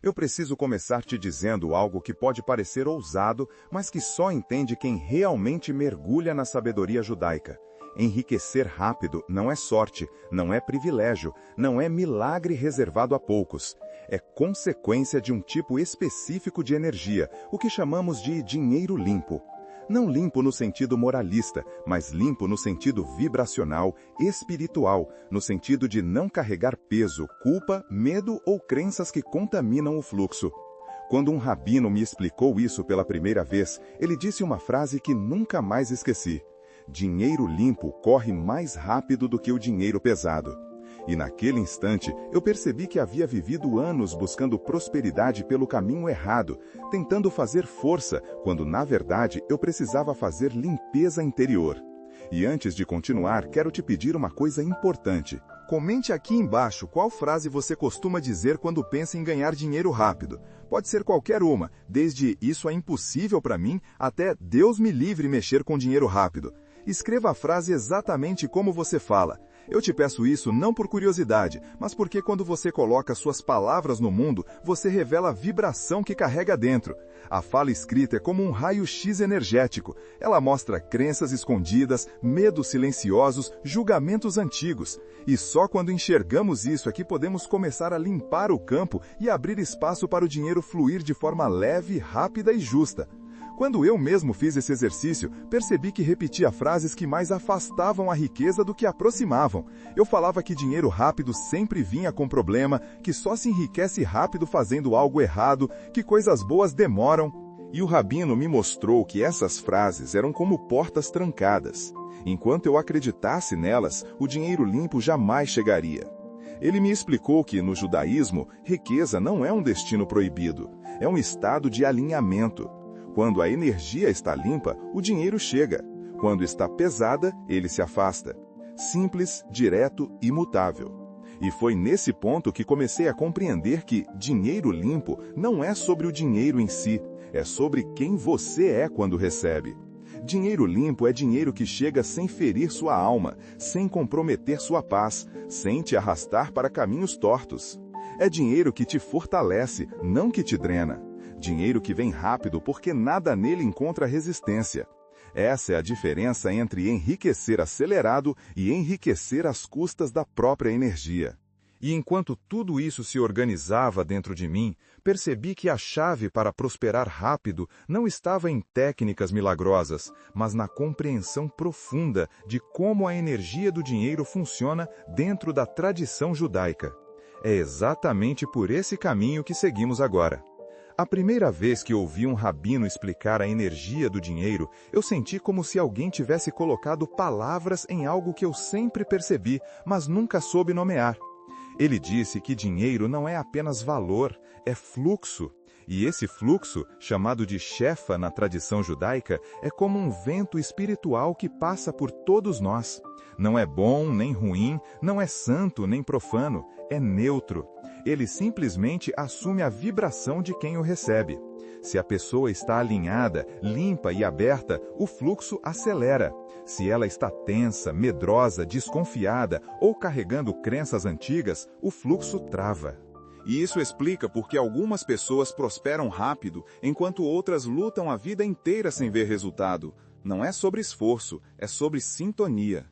Eu preciso começar te dizendo algo que pode parecer ousado, mas que só entende quem realmente mergulha na sabedoria judaica. Enriquecer rápido não é sorte, não é privilégio, não é milagre reservado a poucos. É consequência de um tipo específico de energia, o que chamamos de dinheiro limpo. Não limpo no sentido moralista, mas limpo no sentido vibracional, espiritual, no sentido de não carregar peso, culpa, medo ou crenças que contaminam o fluxo. Quando um rabino me explicou isso pela primeira vez, ele disse uma frase que nunca mais esqueci. Dinheiro limpo corre mais rápido do que o dinheiro pesado. E naquele instante, eu percebi que havia vivido anos buscando prosperidade pelo caminho errado, tentando fazer força, quando na verdade eu precisava fazer limpeza interior. E antes de continuar, quero te pedir uma coisa importante. Comente aqui embaixo qual frase você costuma dizer quando pensa em ganhar dinheiro rápido. Pode ser qualquer uma, desde "isso é impossível para mim" até "Deus me livre mexer com dinheiro rápido". Escreva a frase exatamente como você fala. Eu te peço isso não por curiosidade, mas porque quando você coloca suas palavras no mundo, você revela a vibração que carrega dentro. A fala escrita é como um raio-x energético. Ela mostra crenças escondidas, medos silenciosos, julgamentos antigos. E só quando enxergamos isso é que podemos começar a limpar o campo e abrir espaço para o dinheiro fluir de forma leve, rápida e justa. Quando eu mesmo fiz esse exercício, percebi que repetia frases que mais afastavam a riqueza do que aproximavam. Eu falava que dinheiro rápido sempre vinha com problema, que só se enriquece rápido fazendo algo errado, que coisas boas demoram. E o rabino me mostrou que essas frases eram como portas trancadas. Enquanto eu acreditasse nelas, o dinheiro limpo jamais chegaria. Ele me explicou que, no judaísmo, riqueza não é um destino proibido, é um estado de alinhamento. Quando a energia está limpa, o dinheiro chega. Quando está pesada, ele se afasta. Simples, direto, imutável. E foi nesse ponto que comecei a compreender que dinheiro limpo não é sobre o dinheiro em si, é sobre quem você é quando recebe. Dinheiro limpo é dinheiro que chega sem ferir sua alma, sem comprometer sua paz, sem te arrastar para caminhos tortos. É dinheiro que te fortalece, não que te drena. Dinheiro que vem rápido porque nada nele encontra resistência. Essa é a diferença entre enriquecer acelerado e enriquecer às custas da própria energia. E enquanto tudo isso se organizava dentro de mim, percebi que a chave para prosperar rápido não estava em técnicas milagrosas, mas na compreensão profunda de como a energia do dinheiro funciona dentro da tradição judaica. É exatamente por esse caminho que seguimos agora. A primeira vez que ouvi um rabino explicar a energia do dinheiro, eu senti como se alguém tivesse colocado palavras em algo que eu sempre percebi, mas nunca soube nomear. Ele disse que dinheiro não é apenas valor, é fluxo. E esse fluxo, chamado de shefa na tradição judaica, é como um vento espiritual que passa por todos nós. Não é bom nem ruim, não é santo nem profano, é neutro. Ele simplesmente assume a vibração de quem o recebe. Se a pessoa está alinhada, limpa e aberta, o fluxo acelera. Se ela está tensa, medrosa, desconfiada ou carregando crenças antigas, o fluxo trava. E isso explica por que algumas pessoas prosperam rápido, enquanto outras lutam a vida inteira sem ver resultado. Não é sobre esforço, é sobre sintonia.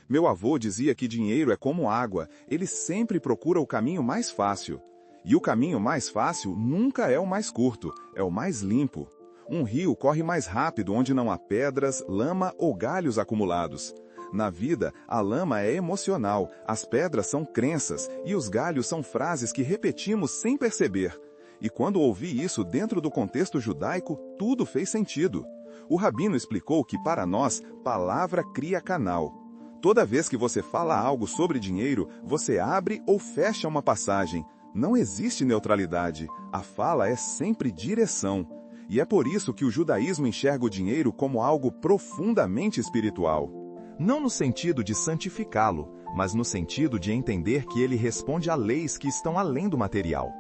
Meu avô dizia que dinheiro é como água, ele sempre procura o caminho mais fácil. E o caminho mais fácil nunca é o mais curto, é o mais limpo. Um rio corre mais rápido onde não há pedras, lama ou galhos acumulados. Na vida, a lama é emocional, as pedras são crenças e os galhos são frases que repetimos sem perceber. E quando ouvi isso dentro do contexto judaico, tudo fez sentido. O rabino explicou que para nós, palavra cria canal. Toda vez que você fala algo sobre dinheiro, você abre ou fecha uma passagem. Não existe neutralidade. A fala é sempre direção. E é por isso que o judaísmo enxerga o dinheiro como algo profundamente espiritual. Não no sentido de santificá-lo, mas no sentido de entender que ele responde a leis que estão além do material.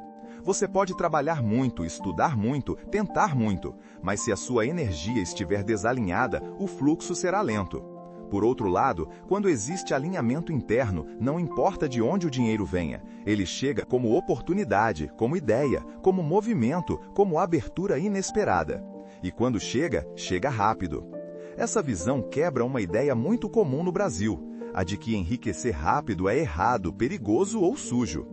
Você pode trabalhar muito, estudar muito, tentar muito, mas se a sua energia estiver desalinhada, o fluxo será lento. Por outro lado, quando existe alinhamento interno, não importa de onde o dinheiro venha, ele chega como oportunidade, como ideia, como movimento, como abertura inesperada. E quando chega, chega rápido. Essa visão quebra uma ideia muito comum no Brasil, a de que enriquecer rápido é errado, perigoso ou sujo.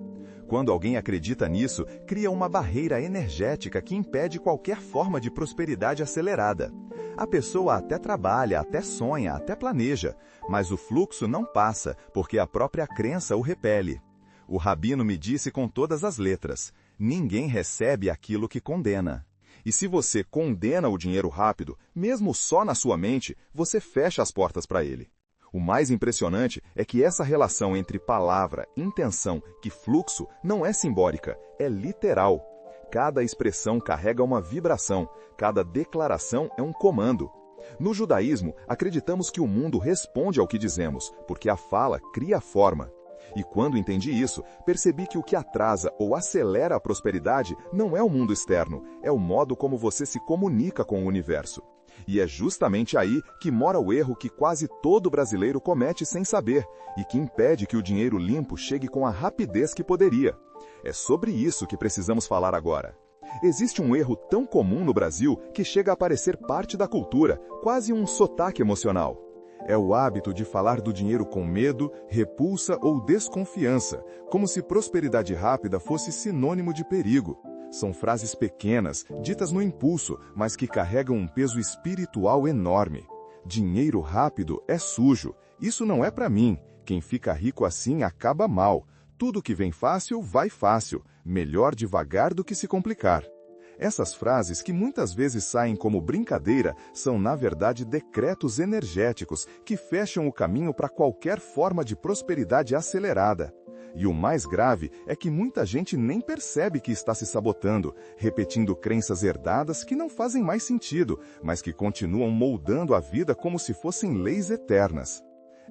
Quando alguém acredita nisso, cria uma barreira energética que impede qualquer forma de prosperidade acelerada. A pessoa até trabalha, até sonha, até planeja, mas o fluxo não passa, porque a própria crença o repele. O rabino me disse com todas as letras: ninguém recebe aquilo que condena. E se você condena o dinheiro rápido, mesmo só na sua mente, você fecha as portas para ele. O mais impressionante é que essa relação entre palavra, intenção e fluxo não é simbólica, é literal. Cada expressão carrega uma vibração, cada declaração é um comando. No judaísmo, acreditamos que o mundo responde ao que dizemos, porque a fala cria forma. E quando entendi isso, percebi que o que atrasa ou acelera a prosperidade não é o mundo externo, é o modo como você se comunica com o universo. E é justamente aí que mora o erro que quase todo brasileiro comete sem saber, e que impede que o dinheiro limpo chegue com a rapidez que poderia. É sobre isso que precisamos falar agora. Existe um erro tão comum no Brasil que chega a parecer parte da cultura, quase um sotaque emocional. É o hábito de falar do dinheiro com medo, repulsa ou desconfiança, como se prosperidade rápida fosse sinônimo de perigo. São frases pequenas, ditas no impulso, mas que carregam um peso espiritual enorme. Dinheiro rápido é sujo. Isso não é para mim. Quem fica rico assim acaba mal. Tudo que vem fácil, vai fácil. Melhor devagar do que se complicar. Essas frases, que muitas vezes saem como brincadeira, são na verdade decretos energéticos que fecham o caminho para qualquer forma de prosperidade acelerada. E o mais grave é que muita gente nem percebe que está se sabotando, repetindo crenças herdadas que não fazem mais sentido, mas que continuam moldando a vida como se fossem leis eternas.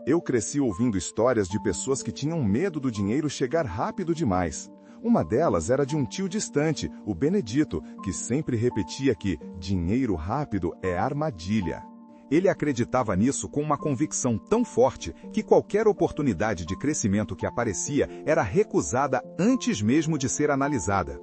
Eu cresci ouvindo histórias de pessoas que tinham medo do dinheiro chegar rápido demais. Uma delas era de um tio distante, o Benedito, que sempre repetia que dinheiro rápido é armadilha. Ele acreditava nisso com uma convicção tão forte que qualquer oportunidade de crescimento que aparecia era recusada antes mesmo de ser analisada.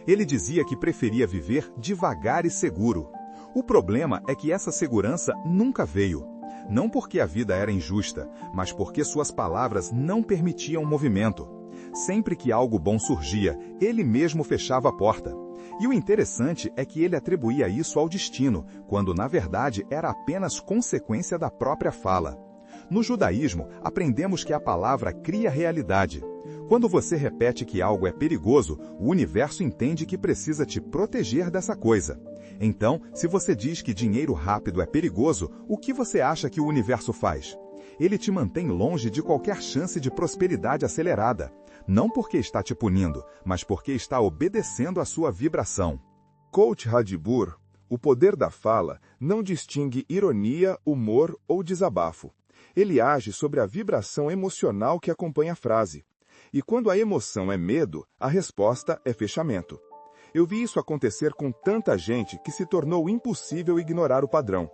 Ele dizia que preferia viver devagar e seguro. O problema é que essa segurança nunca veio. Não porque a vida era injusta, mas porque suas palavras não permitiam movimento. Sempre que algo bom surgia, ele mesmo fechava a porta. E o interessante é que ele atribuía isso ao destino, quando na verdade era apenas consequência da própria fala. No judaísmo, aprendemos que a palavra cria realidade. Quando você repete que algo é perigoso, o universo entende que precisa te proteger dessa coisa. Então, se você diz que dinheiro rápido é perigoso, o que você acha que o universo faz? Ele te mantém longe de qualquer chance de prosperidade acelerada. Não porque está te punindo, mas porque está obedecendo à sua vibração. Coach Hadibur, o poder da fala não distingue ironia, humor ou desabafo. Ele age sobre a vibração emocional que acompanha a frase. E quando a emoção é medo, a resposta é fechamento. Eu vi isso acontecer com tanta gente que se tornou impossível ignorar o padrão.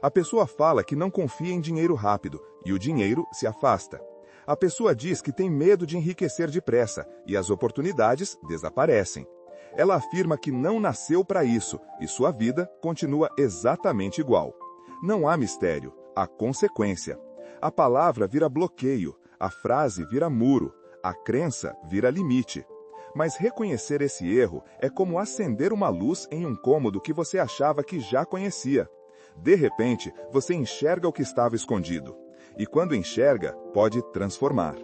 A pessoa fala que não confia em dinheiro rápido, e o dinheiro se afasta. A pessoa diz que tem medo de enriquecer depressa, e as oportunidades desaparecem. Ela afirma que não nasceu para isso, e sua vida continua exatamente igual. Não há mistério, há consequência. A palavra vira bloqueio, a frase vira muro, a crença vira limite. Mas reconhecer esse erro é como acender uma luz em um cômodo que você achava que já conhecia. De repente, você enxerga o que estava escondido. E quando enxerga, pode transformar.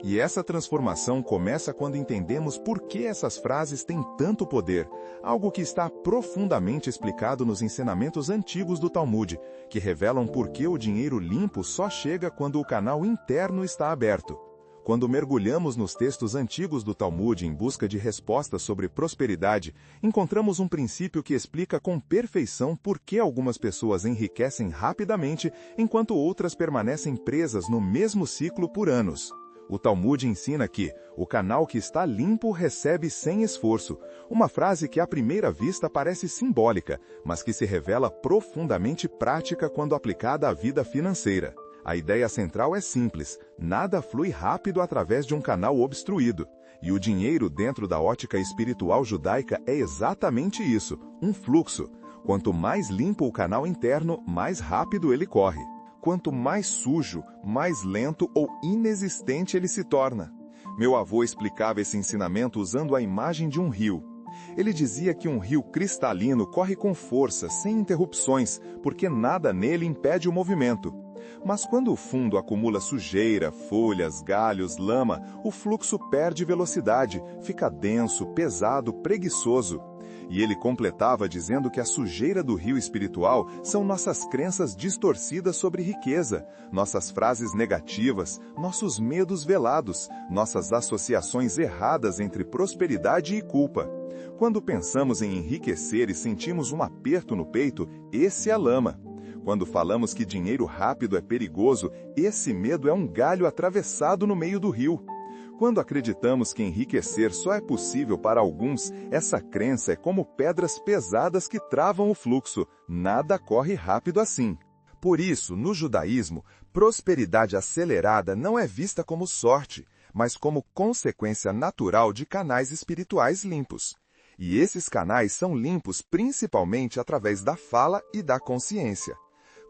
E essa transformação começa quando entendemos por que essas frases têm tanto poder, algo que está profundamente explicado nos ensinamentos antigos do Talmud, que revelam por que o dinheiro limpo só chega quando o canal interno está aberto. Quando mergulhamos nos textos antigos do Talmud em busca de respostas sobre prosperidade, encontramos um princípio que explica com perfeição por que algumas pessoas enriquecem rapidamente, enquanto outras permanecem presas no mesmo ciclo por anos. O Talmud ensina que o canal que está limpo recebe sem esforço, uma frase que à primeira vista parece simbólica, mas que se revela profundamente prática quando aplicada à vida financeira. A ideia central é simples: nada flui rápido através de um canal obstruído. E o dinheiro dentro da ótica espiritual judaica é exatamente isso, um fluxo. Quanto mais limpo o canal interno, mais rápido ele corre. Quanto mais sujo, mais lento ou inexistente ele se torna. Meu avô explicava esse ensinamento usando a imagem de um rio. Ele dizia que um rio cristalino corre com força, sem interrupções, porque nada nele impede o movimento. Mas quando o fundo acumula sujeira, folhas, galhos, lama, o fluxo perde velocidade, fica denso, pesado, preguiçoso. E ele completava dizendo que a sujeira do rio espiritual são nossas crenças distorcidas sobre riqueza, nossas frases negativas, nossos medos velados, nossas associações erradas entre prosperidade e culpa. Quando pensamos em enriquecer e sentimos um aperto no peito, esse é lama. Quando falamos que dinheiro rápido é perigoso, esse medo é um galho atravessado no meio do rio. Quando acreditamos que enriquecer só é possível para alguns, essa crença é como pedras pesadas que travam o fluxo. Nada corre rápido assim. Por isso, no judaísmo, prosperidade acelerada não é vista como sorte, mas como consequência natural de canais espirituais limpos. E esses canais são limpos principalmente através da fala e da consciência.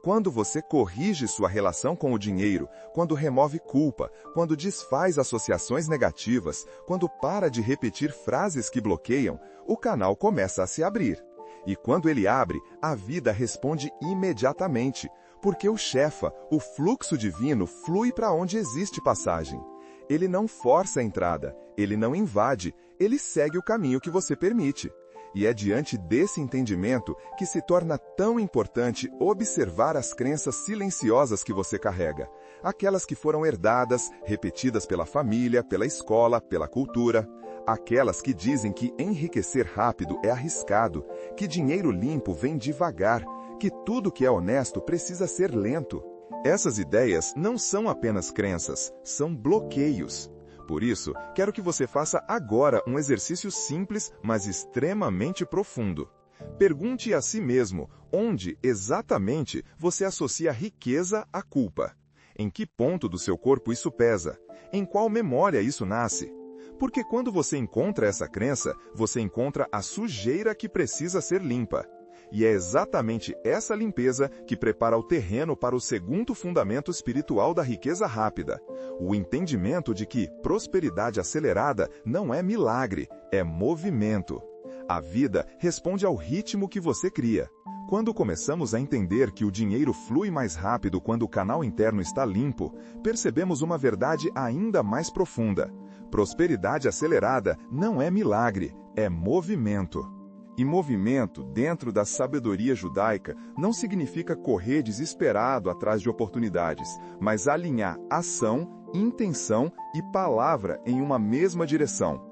Quando você corrige sua relação com o dinheiro, quando remove culpa, quando desfaz associações negativas, quando para de repetir frases que bloqueiam, o canal começa a se abrir. E quando ele abre, a vida responde imediatamente, porque o chefa, o fluxo divino, flui para onde existe passagem. Ele não força a entrada, ele não invade, ele segue o caminho que você permite. E é diante desse entendimento que se torna tão importante observar as crenças silenciosas que você carrega. Aquelas que foram herdadas, repetidas pela família, pela escola, pela cultura. Aquelas que dizem que enriquecer rápido é arriscado, que dinheiro limpo vem devagar, que tudo que é honesto precisa ser lento. Essas ideias não são apenas crenças, são bloqueios. Por isso, quero que você faça agora um exercício simples, mas extremamente profundo. Pergunte a si mesmo onde, exatamente, você associa riqueza à culpa. Em que ponto do seu corpo isso pesa? Em qual memória isso nasce? Porque quando você encontra essa crença, você encontra a sujeira que precisa ser limpa. E é exatamente essa limpeza que prepara o terreno para o segundo fundamento espiritual da riqueza rápida. O entendimento de que prosperidade acelerada não é milagre, é movimento. A vida responde ao ritmo que você cria. Quando começamos a entender que o dinheiro flui mais rápido quando o canal interno está limpo, percebemos uma verdade ainda mais profunda. Prosperidade acelerada não é milagre, é movimento. E movimento, dentro da sabedoria judaica, não significa correr desesperado atrás de oportunidades, mas alinhar ação, intenção e palavra em uma mesma direção.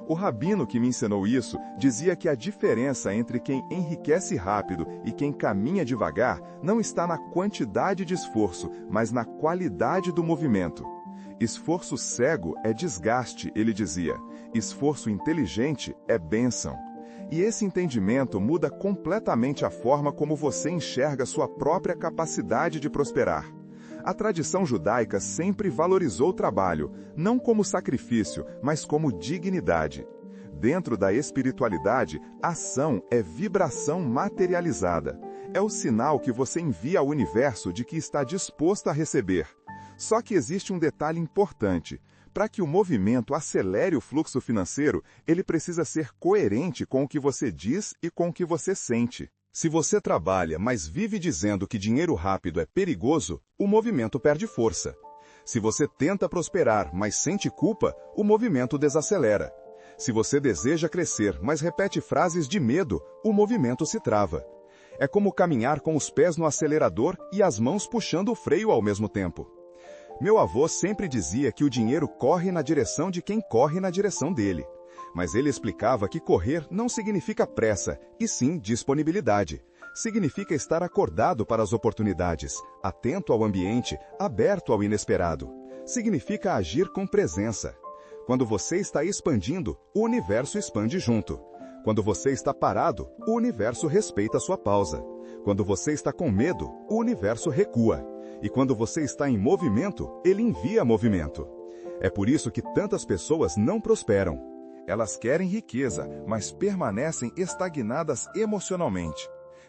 O rabino que me ensinou isso dizia que a diferença entre quem enriquece rápido e quem caminha devagar não está na quantidade de esforço, mas na qualidade do movimento. Esforço cego é desgaste, ele dizia. Esforço inteligente é bênção. E esse entendimento muda completamente a forma como você enxerga sua própria capacidade de prosperar. A tradição judaica sempre valorizou o trabalho, não como sacrifício, mas como dignidade. Dentro da espiritualidade, ação é vibração materializada. É o sinal que você envia ao universo de que está disposto a receber. Só que existe um detalhe importante. Para que o movimento acelere o fluxo financeiro, ele precisa ser coerente com o que você diz e com o que você sente. Se você trabalha, mas vive dizendo que dinheiro rápido é perigoso, o movimento perde força. Se você tenta prosperar, mas sente culpa, o movimento desacelera. Se você deseja crescer, mas repete frases de medo, o movimento se trava. É como caminhar com os pés no acelerador e as mãos puxando o freio ao mesmo tempo. Meu avô sempre dizia que o dinheiro corre na direção de quem corre na direção dele. Mas ele explicava que correr não significa pressa, e sim disponibilidade. Significa estar acordado para as oportunidades, atento ao ambiente, aberto ao inesperado. Significa agir com presença. Quando você está expandindo, o universo expande junto. Quando você está parado, o universo respeita sua pausa. Quando você está com medo, o universo recua. E quando você está em movimento, ele envia movimento. É por isso que tantas pessoas não prosperam. Elas querem riqueza, mas permanecem estagnadas emocionalmente.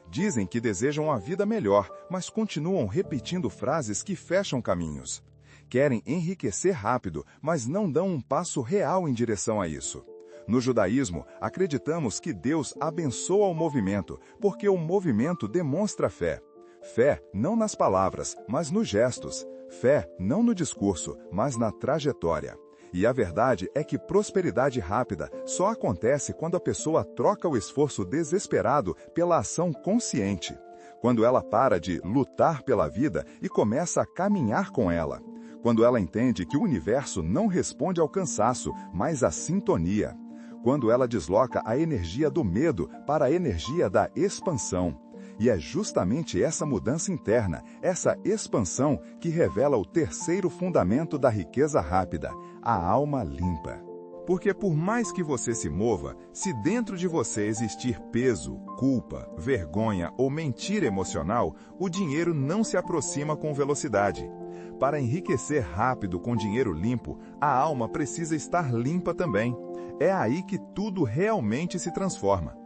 Dizem que desejam uma vida melhor, mas continuam repetindo frases que fecham caminhos. Querem enriquecer rápido, mas não dão um passo real em direção a isso. No judaísmo, acreditamos que Deus abençoa o movimento, porque o movimento demonstra fé. Fé não nas palavras, mas nos gestos. Fé não no discurso, mas na trajetória. E a verdade é que prosperidade rápida só acontece quando a pessoa troca o esforço desesperado pela ação consciente. Quando ela para de lutar pela vida e começa a caminhar com ela. Quando ela entende que o universo não responde ao cansaço, mas à sintonia. Quando ela desloca a energia do medo para a energia da expansão. E é justamente essa mudança interna, essa expansão, que revela o terceiro fundamento da riqueza rápida, a alma limpa. Porque por mais que você se mova, se dentro de você existir peso, culpa, vergonha ou mentira emocional, o dinheiro não se aproxima com velocidade. Para enriquecer rápido com dinheiro limpo, a alma precisa estar limpa também. É aí que tudo realmente se transforma.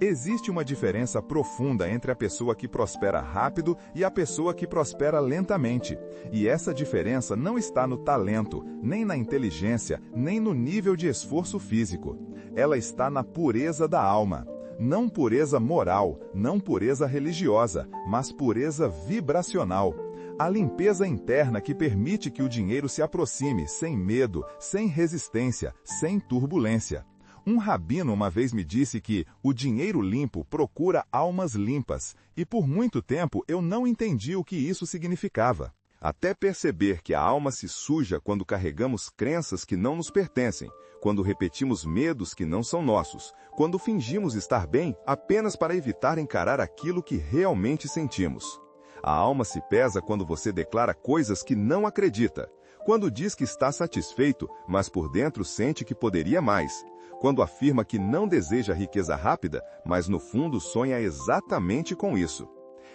Existe uma diferença profunda entre a pessoa que prospera rápido e a pessoa que prospera lentamente. E essa diferença não está no talento, nem na inteligência, nem no nível de esforço físico. Ela está na pureza da alma. Não pureza moral, não pureza religiosa, mas pureza vibracional. A limpeza interna que permite que o dinheiro se aproxime sem medo, sem resistência, sem turbulência. Um rabino uma vez me disse que o dinheiro limpo procura almas limpas, e por muito tempo eu não entendi o que isso significava. Até perceber que a alma se suja quando carregamos crenças que não nos pertencem, quando repetimos medos que não são nossos, quando fingimos estar bem apenas para evitar encarar aquilo que realmente sentimos. A alma se pesa quando você declara coisas que não acredita, quando diz que está satisfeito, mas por dentro sente que poderia mais, quando afirma que não deseja riqueza rápida, mas no fundo sonha exatamente com isso.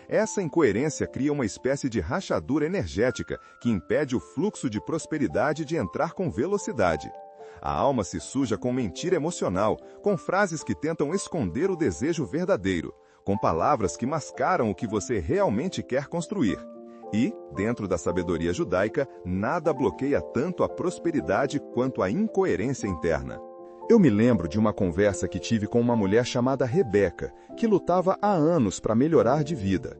Essa incoerência cria uma espécie de rachadura energética que impede o fluxo de prosperidade de entrar com velocidade. A alma se suja com mentira emocional, com frases que tentam esconder o desejo verdadeiro, com palavras que mascaram o que você realmente quer construir. E, dentro da sabedoria judaica, nada bloqueia tanto a prosperidade quanto a incoerência interna. Eu me lembro de uma conversa que tive com uma mulher chamada Rebeca, que lutava há anos para melhorar de vida.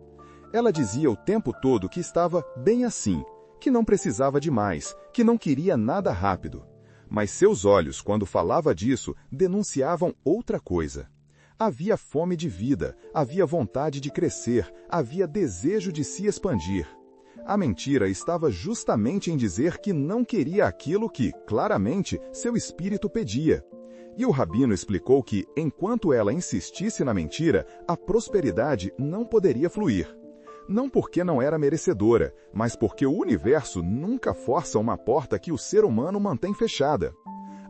Ela dizia o tempo todo que estava bem assim, que não precisava de mais, que não queria nada rápido. Mas seus olhos, quando falava disso, denunciavam outra coisa. Havia fome de vida, havia vontade de crescer, havia desejo de se expandir. A mentira estava justamente em dizer que não queria aquilo que, claramente, seu espírito pedia. E o rabino explicou que, enquanto ela insistisse na mentira, a prosperidade não poderia fluir. Não porque não era merecedora, mas porque o universo nunca força uma porta que o ser humano mantém fechada.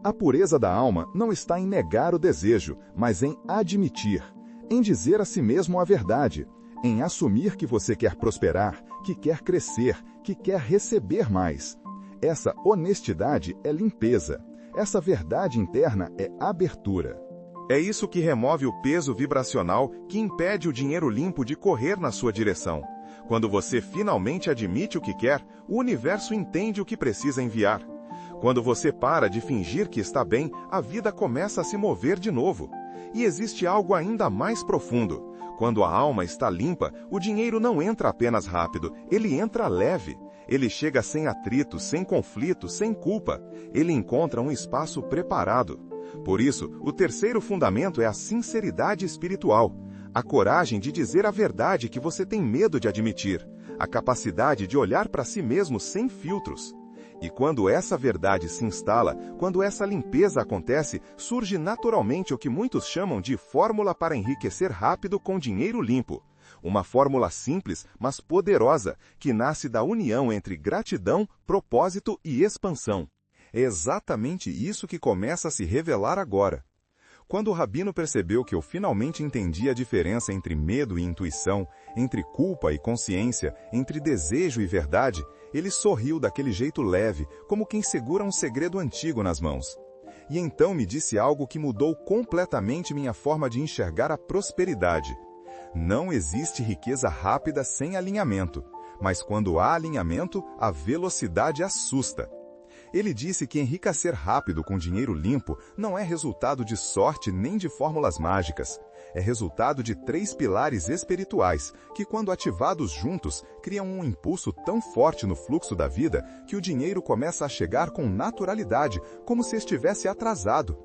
A pureza da alma não está em negar o desejo, mas em admitir, em dizer a si mesmo a verdade, em assumir que você quer prosperar, que quer crescer, que quer receber mais. Essa honestidade é limpeza. Essa verdade interna é abertura. É isso que remove o peso vibracional que impede o dinheiro limpo de correr na sua direção. Quando você finalmente admite o que quer, o universo entende o que precisa enviar. Quando você para de fingir que está bem, a vida começa a se mover de novo. E existe algo ainda mais profundo. Quando a alma está limpa, o dinheiro não entra apenas rápido, ele entra leve. Ele chega sem atrito, sem conflito, sem culpa. Ele encontra um espaço preparado. Por isso, o terceiro fundamento é a sinceridade espiritual. A coragem de dizer a verdade que você tem medo de admitir. A capacidade de olhar para si mesmo sem filtros. E quando essa verdade se instala, quando essa limpeza acontece, surge naturalmente o que muitos chamam de fórmula para enriquecer rápido com dinheiro limpo. Uma fórmula simples, mas poderosa, que nasce da união entre gratidão, propósito e expansão. É exatamente isso que começa a se revelar agora. Quando o rabino percebeu que eu finalmente entendi a diferença entre medo e intuição, entre culpa e consciência, entre desejo e verdade, ele sorriu daquele jeito leve, como quem segura um segredo antigo nas mãos. E então me disse algo que mudou completamente minha forma de enxergar a prosperidade. Não existe riqueza rápida sem alinhamento, mas quando há alinhamento, a velocidade assusta. Ele disse que enriquecer rápido com dinheiro limpo não é resultado de sorte nem de fórmulas mágicas. É resultado de 3 pilares espirituais que, quando ativados juntos, criam um impulso tão forte no fluxo da vida que o dinheiro começa a chegar com naturalidade, como se estivesse atrasado.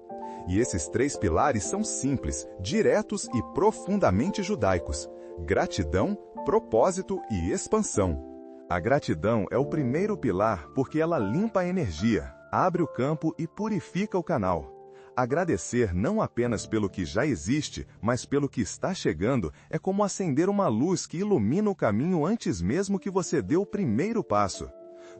E esses 3 pilares são simples, diretos e profundamente judaicos: gratidão, propósito e expansão. A gratidão é o primeiro pilar porque ela limpa a energia, abre o campo e purifica o canal. Agradecer não apenas pelo que já existe, mas pelo que está chegando, é como acender uma luz que ilumina o caminho antes mesmo que você dê o primeiro passo.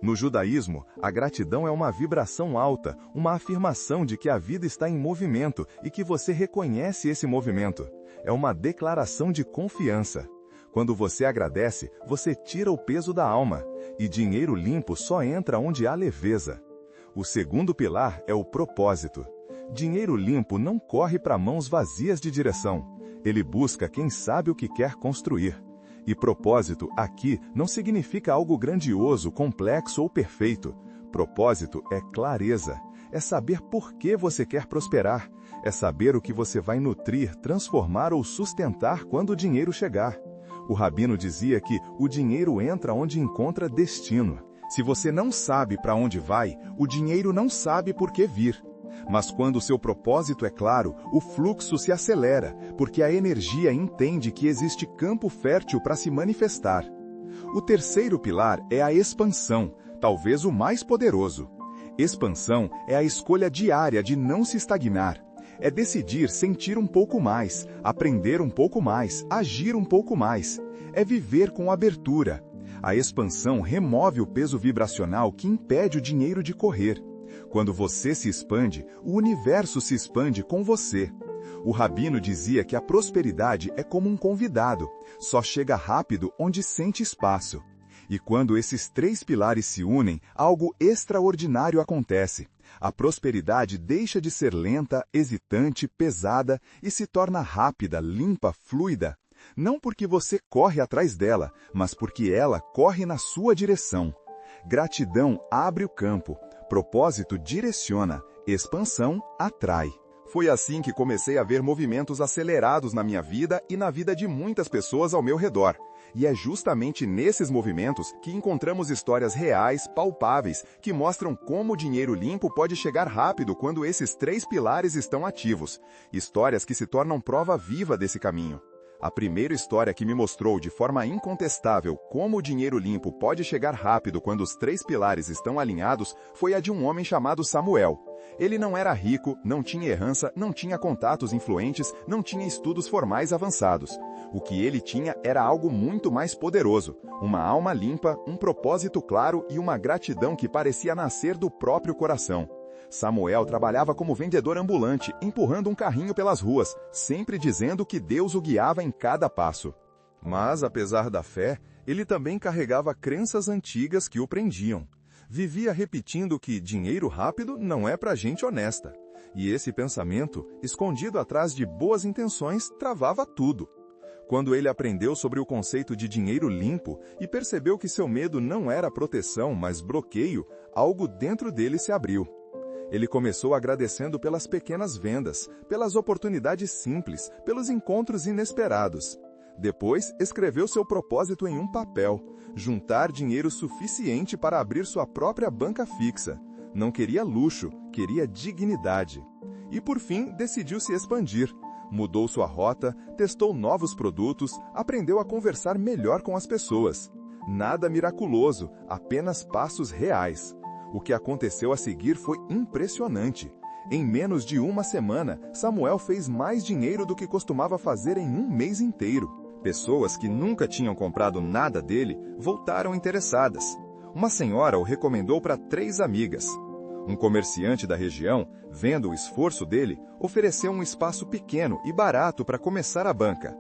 No judaísmo, a gratidão é uma vibração alta, uma afirmação de que a vida está em movimento e que você reconhece esse movimento. É uma declaração de confiança. Quando você agradece, você tira o peso da alma, e dinheiro limpo só entra onde há leveza. O segundo pilar é o propósito. Dinheiro limpo não corre para mãos vazias de direção. Ele busca quem sabe o que quer construir. E propósito aqui não significa algo grandioso, complexo ou perfeito. Propósito é clareza. É saber por que você quer prosperar. É saber o que você vai nutrir, transformar ou sustentar quando o dinheiro chegar. O rabino dizia que o dinheiro entra onde encontra destino. Se você não sabe para onde vai, o dinheiro não sabe por que vir. Mas quando o seu propósito é claro, o fluxo se acelera, porque a energia entende que existe campo fértil para se manifestar. O terceiro pilar é a expansão, talvez o mais poderoso. Expansão é a escolha diária de não se estagnar. É decidir sentir um pouco mais, aprender um pouco mais, agir um pouco mais. É viver com abertura. A expansão remove o peso vibracional que impede o dinheiro de correr. Quando você se expande, o universo se expande com você. O rabino dizia que a prosperidade é como um convidado, só chega rápido onde sente espaço. E quando esses 3 pilares se unem, algo extraordinário acontece. A prosperidade deixa de ser lenta, hesitante, pesada e se torna rápida, limpa, fluida. Não porque você corre atrás dela, mas porque ela corre na sua direção. Gratidão abre o campo, propósito direciona, expansão atrai. Foi assim que comecei a ver movimentos acelerados na minha vida e na vida de muitas pessoas ao meu redor. E é justamente nesses movimentos que encontramos histórias reais, palpáveis, que mostram como o dinheiro limpo pode chegar rápido quando esses 3 pilares estão ativos. Histórias que se tornam prova viva desse caminho. A primeira história que me mostrou de forma incontestável como o dinheiro limpo pode chegar rápido quando os 3 pilares estão alinhados foi a de um homem chamado Samuel. Ele não era rico, não tinha herança, não tinha contatos influentes, não tinha estudos formais avançados. O que ele tinha era algo muito mais poderoso, uma alma limpa, um propósito claro e uma gratidão que parecia nascer do próprio coração. Samuel trabalhava como vendedor ambulante, empurrando um carrinho pelas ruas, sempre dizendo que Deus o guiava em cada passo. Mas, apesar da fé, ele também carregava crenças antigas que o prendiam. Vivia repetindo que dinheiro rápido não é para gente honesta. E esse pensamento, escondido atrás de boas intenções, travava tudo. Quando ele aprendeu sobre o conceito de dinheiro limpo e percebeu que seu medo não era proteção, mas bloqueio, algo dentro dele se abriu. Ele começou agradecendo pelas pequenas vendas, pelas oportunidades simples, pelos encontros inesperados. Depois, escreveu seu propósito em um papel: juntar dinheiro suficiente para abrir sua própria banca fixa. Não queria luxo, queria dignidade. E por fim, decidiu se expandir. Mudou sua rota, testou novos produtos, aprendeu a conversar melhor com as pessoas. Nada miraculoso, apenas passos reais. O que aconteceu a seguir foi impressionante. Em menos de uma semana, Samuel fez mais dinheiro do que costumava fazer em um mês inteiro. Pessoas que nunca tinham comprado nada dele voltaram interessadas. Uma senhora o recomendou para 3 amigas. Um comerciante da região, vendo o esforço dele, ofereceu um espaço pequeno e barato para começar a banca.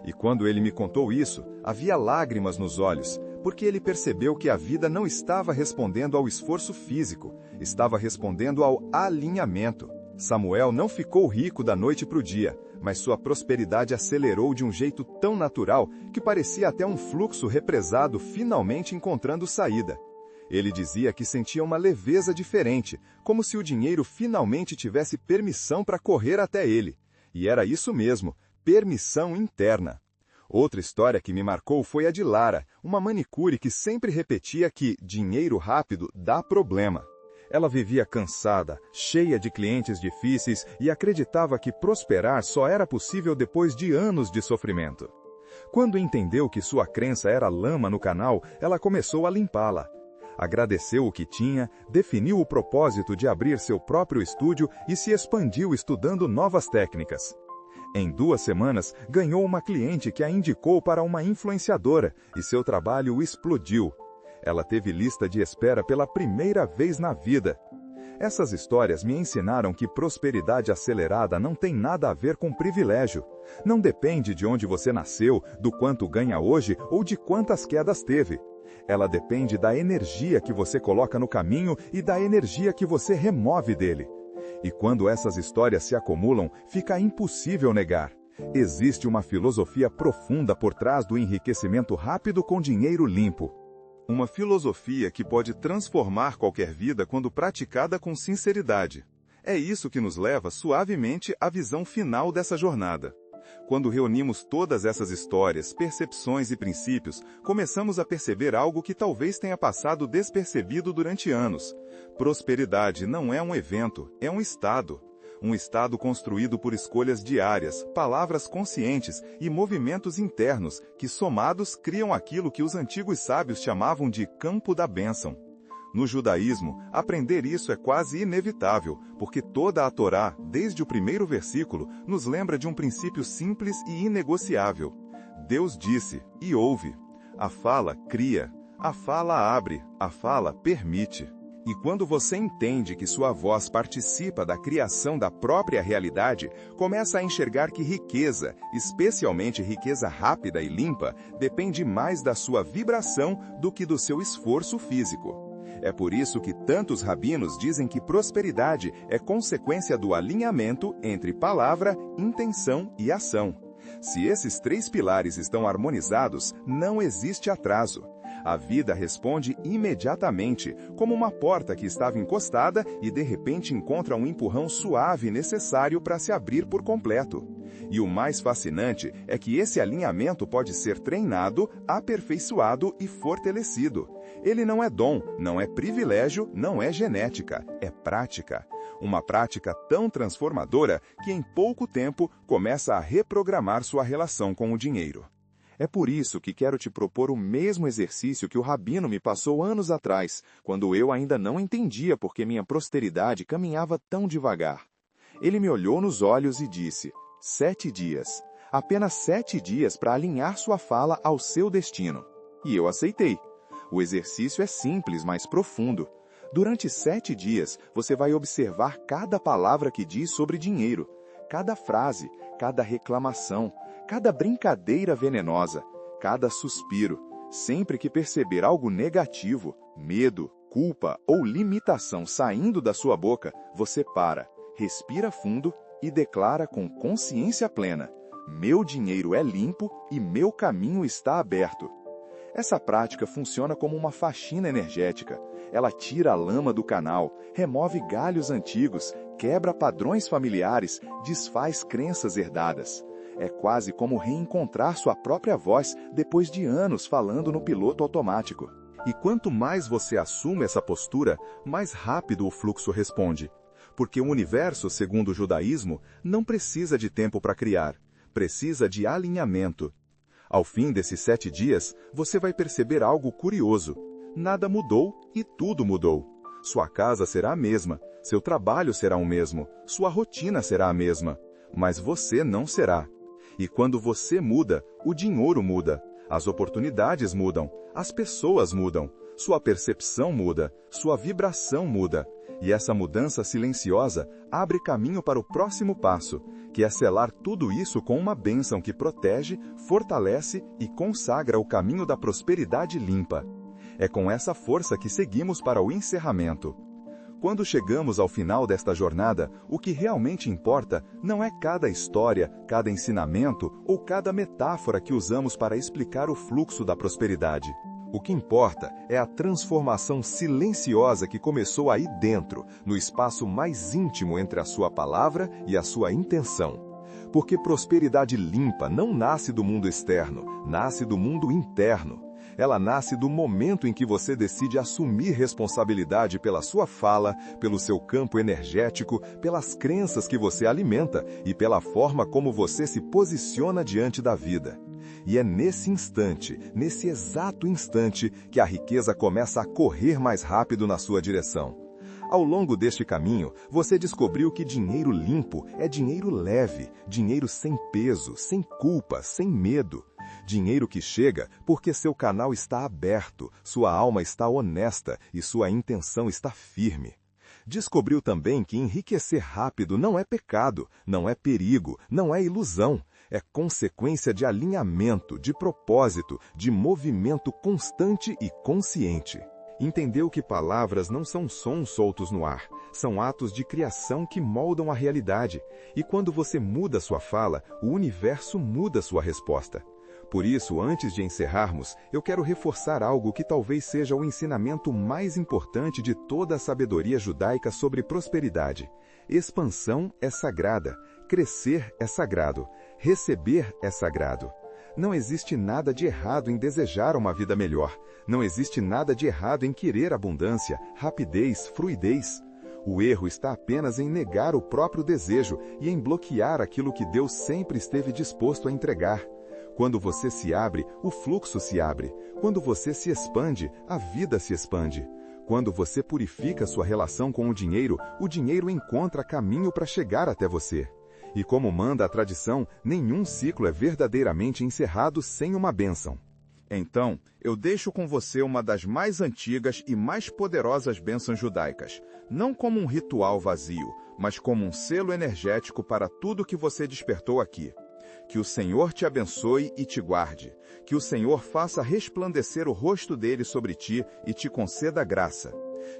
E quando ele me contou isso, havia lágrimas nos olhos, porque ele percebeu que a vida não estava respondendo ao esforço físico, estava respondendo ao alinhamento. Samuel não ficou rico da noite para o dia, mas sua prosperidade acelerou de um jeito tão natural que parecia até um fluxo represado finalmente encontrando saída. Ele dizia que sentia uma leveza diferente, como se o dinheiro finalmente tivesse permissão para correr até ele. E era isso mesmo, permissão interna. Outra história que me marcou foi a de Lara, uma manicure que sempre repetia que dinheiro rápido dá problema. Ela vivia cansada, cheia de clientes difíceis e acreditava que prosperar só era possível depois de anos de sofrimento. Quando entendeu que sua crença era lama no canal, ela começou a limpá-la. Agradeceu o que tinha, definiu o propósito de abrir seu próprio estúdio e se expandiu estudando novas técnicas. Em 2 semanas, ganhou uma cliente que a indicou para uma influenciadora e seu trabalho explodiu. Ela teve lista de espera pela primeira vez na vida. Essas histórias me ensinaram que prosperidade acelerada não tem nada a ver com privilégio. Não depende de onde você nasceu, do quanto ganha hoje ou de quantas quedas teve. Ela depende da energia que você coloca no caminho e da energia que você remove dele. E quando essas histórias se acumulam, fica impossível negar. Existe uma filosofia profunda por trás do enriquecimento rápido com dinheiro limpo. Uma filosofia que pode transformar qualquer vida quando praticada com sinceridade. É isso que nos leva suavemente à visão final dessa jornada. Quando reunimos todas essas histórias, percepções e princípios, começamos a perceber algo que talvez tenha passado despercebido durante anos. Prosperidade não é um evento, é um estado. Um estado construído por escolhas diárias, palavras conscientes e movimentos internos que, somados, criam aquilo que os antigos sábios chamavam de campo da bênção. No judaísmo, aprender isso é quase inevitável, porque toda a Torá, desde o primeiro versículo, nos lembra de um princípio simples e inegociável. Deus disse, e ouve. A fala cria, a fala abre, a fala permite. E quando você entende que sua voz participa da criação da própria realidade, começa a enxergar que riqueza, especialmente riqueza rápida e limpa, depende mais da sua vibração do que do seu esforço físico. É por isso que tantos rabinos dizem que prosperidade é consequência do alinhamento entre palavra, intenção e ação. Se esses 3 pilares estão harmonizados, não existe atraso. A vida responde imediatamente, como uma porta que estava encostada e de repente encontra um empurrão suave necessário para se abrir por completo. E o mais fascinante é que esse alinhamento pode ser treinado, aperfeiçoado e fortalecido. Ele não é dom, não é privilégio, não é genética, é prática. Uma prática tão transformadora que em pouco tempo começa a reprogramar sua relação com o dinheiro. É por isso que quero te propor o mesmo exercício que o Rabino me passou anos atrás, quando eu ainda não entendia por que minha prosperidade caminhava tão devagar. Ele me olhou nos olhos e disse, 7 dias. Apenas 7 dias para alinhar sua fala ao seu destino. E eu aceitei. O exercício é simples, mas profundo. Durante 7 dias, você vai observar cada palavra que diz sobre dinheiro, cada frase, cada reclamação, cada brincadeira venenosa, cada suspiro. Sempre que perceber algo negativo, medo, culpa ou limitação saindo da sua boca, você para, respira fundo e declara com consciência plena: meu dinheiro é limpo e meu caminho está aberto. Essa prática funciona como uma faxina energética. Ela tira a lama do canal, remove galhos antigos, quebra padrões familiares, desfaz crenças herdadas. É quase como reencontrar sua própria voz depois de anos falando no piloto automático. E quanto mais você assume essa postura, mais rápido o fluxo responde. Porque o universo, segundo o judaísmo, não precisa de tempo para criar, precisa de alinhamento. Ao fim desses 7 dias, você vai perceber algo curioso. Nada mudou e tudo mudou. Sua casa será a mesma, seu trabalho será o mesmo, sua rotina será a mesma, mas você não será. E quando você muda, o dinheiro muda, as oportunidades mudam, as pessoas mudam, sua percepção muda, sua vibração muda. E essa mudança silenciosa abre caminho para o próximo passo, que é selar tudo isso com uma bênção que protege, fortalece e consagra o caminho da prosperidade limpa. É com essa força que seguimos para o encerramento. Quando chegamos ao final desta jornada, o que realmente importa não é cada história, cada ensinamento ou cada metáfora que usamos para explicar o fluxo da prosperidade. O que importa é a transformação silenciosa que começou aí dentro, no espaço mais íntimo entre a sua palavra e a sua intenção. Porque prosperidade limpa não nasce do mundo externo, nasce do mundo interno. Ela nasce do momento em que você decide assumir responsabilidade pela sua fala, pelo seu campo energético, pelas crenças que você alimenta e pela forma como você se posiciona diante da vida. E é nesse instante, nesse exato instante, que a riqueza começa a correr mais rápido na sua direção. Ao longo deste caminho, você descobriu que dinheiro limpo é dinheiro leve, dinheiro sem peso, sem culpa, sem medo. Dinheiro que chega porque seu canal está aberto, sua alma está honesta e sua intenção está firme. Descobriu também que enriquecer rápido não é pecado, não é perigo, não é ilusão. É consequência de alinhamento, de propósito, de movimento constante e consciente. Entendeu que palavras não são sons soltos no ar, são atos de criação que moldam a realidade. E quando você muda sua fala, o universo muda sua resposta. Por isso, antes de encerrarmos, eu quero reforçar algo que talvez seja o ensinamento mais importante de toda a sabedoria judaica sobre prosperidade. Expansão é sagrada, crescer é sagrado, receber é sagrado. Não existe nada de errado em desejar uma vida melhor. Não existe nada de errado em querer abundância, rapidez, fluidez. O erro está apenas em negar o próprio desejo e em bloquear aquilo que Deus sempre esteve disposto a entregar. Quando você se abre, o fluxo se abre. Quando você se expande, a vida se expande. Quando você purifica sua relação com o dinheiro encontra caminho para chegar até você. E como manda a tradição, nenhum ciclo é verdadeiramente encerrado sem uma bênção. Então, eu deixo com você uma das mais antigas e mais poderosas bênçãos judaicas, não como um ritual vazio, mas como um selo energético para tudo que você despertou aqui. Que o Senhor te abençoe e te guarde. Que o Senhor faça resplandecer o rosto dele sobre ti e te conceda graça.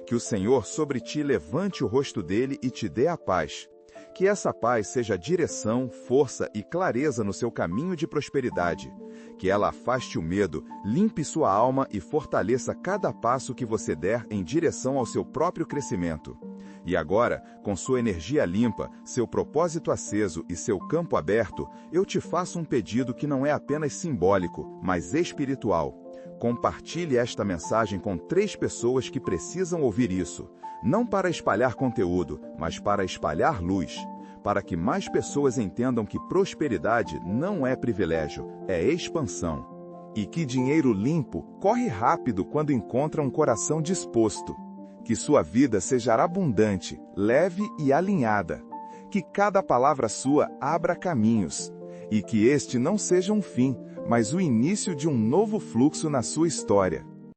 Que o Senhor sobre ti levante o rosto dele e te dê a paz. Que essa paz seja direção, força e clareza no seu caminho de prosperidade. Que ela afaste o medo, limpe sua alma e fortaleça cada passo que você der em direção ao seu próprio crescimento. E agora, com sua energia limpa, seu propósito aceso e seu campo aberto, eu te faço um pedido que não é apenas simbólico, mas espiritual. Compartilhe esta mensagem com 3 pessoas que precisam ouvir isso. Não para espalhar conteúdo, mas para espalhar luz. Para que mais pessoas entendam que prosperidade não é privilégio, é expansão. E que dinheiro limpo corre rápido quando encontra um coração disposto. Que sua vida seja abundante, leve e alinhada. Que cada palavra sua abra caminhos. E que este não seja um fim, mas o início de um novo fluxo na sua história.